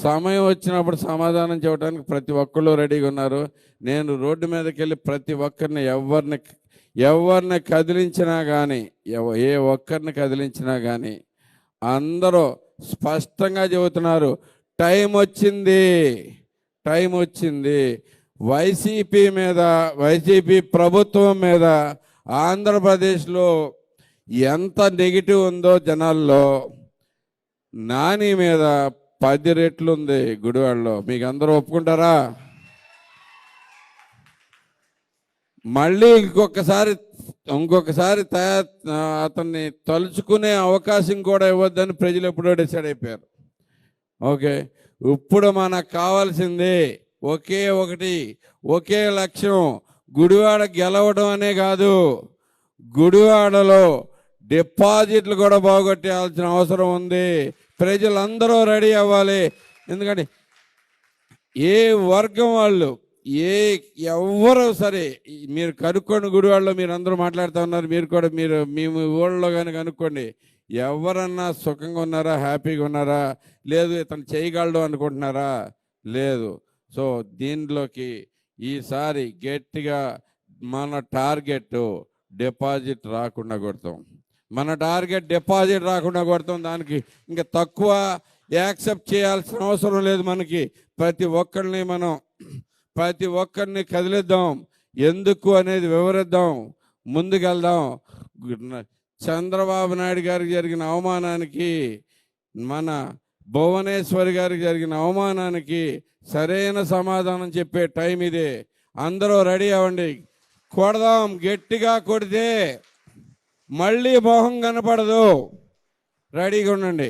సమయం వచ్చినప్పుడు సమాధానం చెప్పడానికి ప్రతి ఒక్కళ్ళు రెడీగా ఉన్నారు. నేను రోడ్డు మీదకి వెళ్ళి ప్రతి ఒక్కరిని ఎవరిని కదిలించినా కానీ, ఏ ఒక్కరిని కదిలించినా కానీ అందరూ స్పష్టంగా చెబుతున్నారు, టైం వచ్చింది, టైం వచ్చింది. వైసీపీ ప్రభుత్వం మీద ఆంధ్రప్రదేశ్లో ఎంత నెగిటివ్ ఉందో జనాల్లో, నాని మీద 10 రెట్లు ఉంది గుడివాడలో. మీకు అందరూ ఒప్పుకుంటారా? మళ్ళీ ఇంకొకసారి అతన్ని తలుచుకునే అవకాశం కూడా ఇవ్వద్దని ప్రజలు ఎప్పుడో డిసైడ్ అయిపోయారు. ఓకే, ఇప్పుడు మనకు కావాల్సింది ఒకే లక్ష్యం. గుడివాడ గెలవడం అనే కాదు, గుడివాడలో డిపాజిట్లు కూడా బాగొట్టేయాల్సిన అవసరం ఉంది. ప్రజలందరూ రెడీ అవ్వాలి. ఎందుకంటే ఏ వర్గం వాళ్ళు, ఎవరు సరే, మీరు కనుక్కోండి. గుడివాడలో మీరు అందరూ మాట్లాడుతూ ఉన్నారు, మీరు కూడా మీ ఊళ్ళో కానీ కనుక్కోండి. ఎవరన్నా సుఖంగా ఉన్నారా, హ్యాపీగా ఉన్నారా? లేదు ఇతను చేయగలడు అనుకుంటున్నారా? లేదు. సో దీనిలోకి ఈసారి గట్టిగా మన టార్గెట్ డిపాజిట్ రాకుండా కొడతాం. దానికి ఇంకా తక్కువ యాక్సెప్ట్ చేయాల్సిన అవసరం లేదు. మనకి ప్రతి ఒక్కరిని కదిలిద్దాం. ఎందుకు అనేది వివరిద్దాం, ముందుకెళ్దాం. చంద్రబాబు నాయుడు గారికి జరిగిన అవమానానికి, మన భువనేశ్వరి గారికి జరిగిన అవమానానికి సరైన సమాధానం చెప్పే టైం ఇదే. అందరూ రెడీ అవ్వండి, కొడదాం. గట్టిగా కొడితే మళ్ళీ మొహం కనపడదు. రెడీగా ఉండండి.